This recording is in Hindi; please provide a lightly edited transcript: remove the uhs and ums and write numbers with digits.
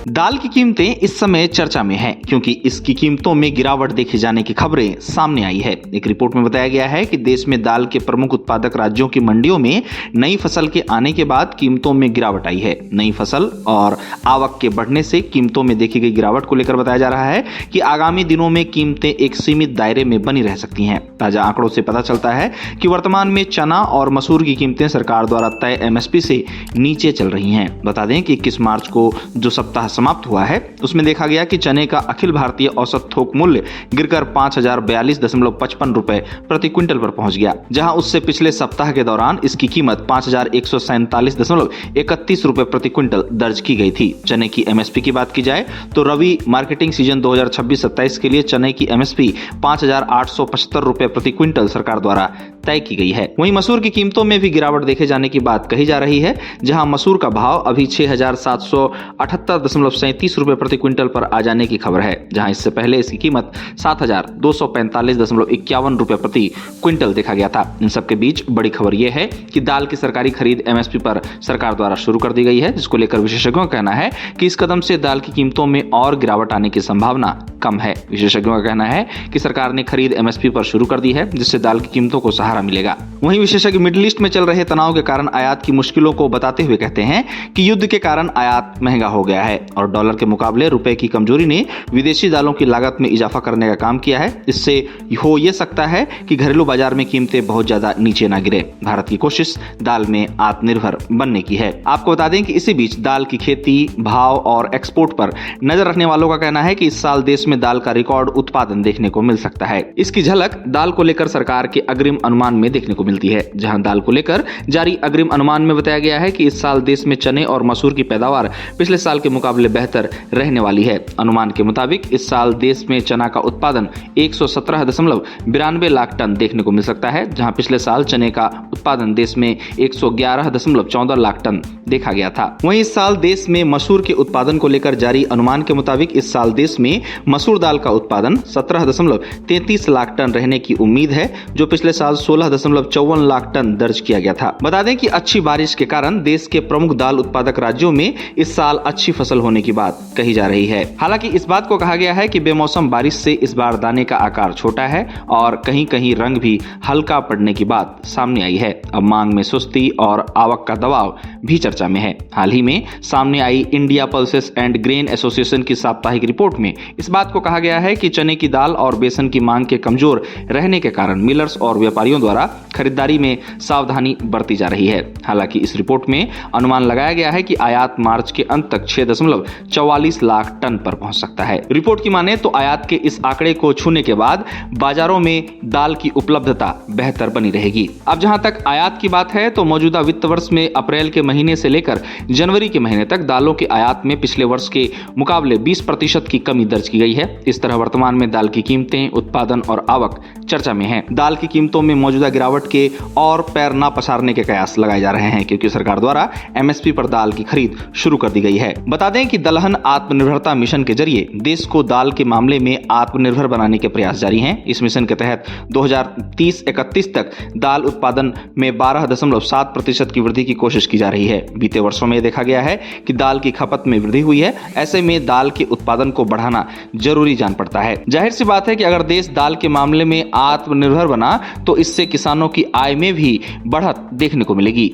दाल की कीमतें इस समय चर्चा में हैं क्योंकि इसकी कीमतों में गिरावट देखे जाने की खबरें सामने आई है। एक रिपोर्ट में बताया गया है कि देश में दाल के प्रमुख उत्पादक राज्यों की मंडियों में नई फसल के आने के बाद कीमतों में गिरावट आई है। नई फसल और आवक के बढ़ने से कीमतों में देखी गई गिरावट को लेकर बताया जा रहा है कि आगामी दिनों में कीमतें एक सीमित दायरे में बनी रह सकती हैं। ताजा आंकड़ों से पता चलता है कि वर्तमान में चना और मसूर की कीमतें सरकार द्वारा तय एमएसपी से नीचे चल रही हैं। बता दें कि 21 मार्च को जो सप्ताह समाप्त हुआ है उसमें देखा गया कि चने का अखिल भारतीय औसत थोक मूल्य गिरकर 5042.55 रुपए प्रति क्विंटल पर पहुंच गया, जहां उससे पिछले सप्ताह के दौरान इसकी कीमत 5147.31 रुपए प्रति क्विंटल दर्ज की गई थी। चने की एमएसपी की बात की जाए तो रबी मार्केटिंग सीजन 2026-27 के लिए चने की एमएसपी 5875 रुपए प्रति क्विंटल सरकार द्वारा तय की गई है। वहीं मसूर की कीमतों में भी गिरावट देखे जाने की बात कही जा रही है, जहां मसूर का भाव अभी 6778.37 रुपए प्रति क्विंटल पर आ जाने की खबर है, जहां इससे पहले इसकी कीमत 7245.51 रुपए प्रति क्विंटल देखा गया था। इन सबके बीच बड़ी खबर यह है कि दाल की सरकारी खरीद एमएसपी पर सरकार द्वारा शुरू कर दी गई है, जिसको लेकर विशेषज्ञों का कहना है कि इस कदम से दाल की कीमतों में और गिरावट आने की संभावना कम है। विशेषज्ञों का कहना है कि सरकार ने खरीद एमएसपी पर शुरू कर दी है, जिससे दाल की कीमतों को सहारा मिलेगा। वहीं विशेषज्ञ मिडिल ईस्ट में चल रहे तनाव के कारण आयात की मुश्किलों को बताते हुए कहते हैं कि युद्ध के कारण आयात महंगा हो गया है और डॉलर के मुकाबले रुपए की कमजोरी ने विदेशी दालों की लागत में इजाफा करने का काम किया है। इससे हो ये सकता है कि घरेलू बाजार में कीमतें बहुत ज्यादा नीचे ना गिरे। भारत की कोशिश दाल में आत्मनिर्भर बनने की है। आपको बता दें कि इसी बीच दाल की खेती, भाव और एक्सपोर्ट पर नजर रखने वालों का कहना है कि इस साल देश में दाल का रिकॉर्ड उत्पादन देखने को मिल सकता है। इसकी झलक दाल को लेकर सरकार के अग्रिम अनुमान में देखने को मिलती है, जहां दाल को लेकर जारी अग्रिम अनुमान में बताया गया है कि इस साल देश में चने और मसूर की पैदावार पिछले साल के मुकाबले बेहतर रहने वाली है। अनुमान के मुताबिक इस साल देश में चना का उत्पादन 117.92 लाख टन देखने को मिल सकता है, जहां पिछले साल चने का उत्पादन देश में 111.14 लाख टन देखा गया था। वहीं इस साल देश में मसूर के उत्पादन को लेकर जारी अनुमान के मुताबिक इस साल देश में मसूर दाल का उत्पादन 17.33 लाख टन रहने की उम्मीद है, जो पिछले साल 16.54 लाख टन दर्ज किया गया था। बता दें कि अच्छी बारिश के कारण देश के प्रमुख दाल उत्पादक राज्यों में इस साल अच्छी फसल होने की बात कही जा रही है। हालांकि इस बात को कहा गया है कि बेमौसम बारिश से इस बार दाने का आकार छोटा है और कहीं कहीं रंग भी हल्का पड़ने की बात सामने आई है। अब मांग में सुस्ती और आवक का दबाव भी चर्चा में है। हाल ही में सामने आई India pulses and grain association की साप्ताहिक रिपोर्ट में इस बात को कहा गया है कि चने की दाल और बेसन की मांग के कमजोर रहने के कारण मिलर्स और व्यापारियों द्वारा खरीदारी में सावधानी बरती जा रही है। हालांकि इस रिपोर्ट में अनुमान लगाया गया है कि आयात मार्च के अंत तक 6.44 लाख टन पर पहुंच सकता है। रिपोर्ट की माने तो आयात के इस आंकड़े को छूने के बाद बाजारों में दाल की उपलब्धता बेहतर बनी रहेगी। अब जहां तक आयात की बात है तो मौजूदा वित्त वर्ष में अप्रैल के महीने से लेकर जनवरी के महीने तक दालों के आयात में पिछले वर्ष के मुकाबले 20% की कमी दर्ज की गई है। इस तरह वर्तमान में दाल की कीमतें, उत्पादन और आवक चर्चा में है। दाल की कीमतों में मौजूदा गिरावट के और पैर न पसारने के कयास लगाए जा रहे हैं, क्योंकि सरकार द्वारा एमएसपी पर दाल की खरीद शुरू कर दी गई है। बता दें कि दलहन आत्मनिर्भरता मिशन के जरिए देश को दाल के मामले में आत्मनिर्भर बनाने के प्रयास जारी हैं। इस मिशन के तहत 2030-31 तक दाल उत्पादन में 12.7% की वृद्धि की कोशिश की जा रही है। बीते वर्षों में देखा गया है कि दाल की खपत में वृद्धि हुई है। ऐसे में दाल के उत्पादन को बढ़ाना जरूरी जान पड़ता है। जाहिर सी बात है कि अगर देश दाल के मामले में आत्मनिर्भर बना तो इससे किसानों की आय में भी बढ़त देखने को मिलेगी।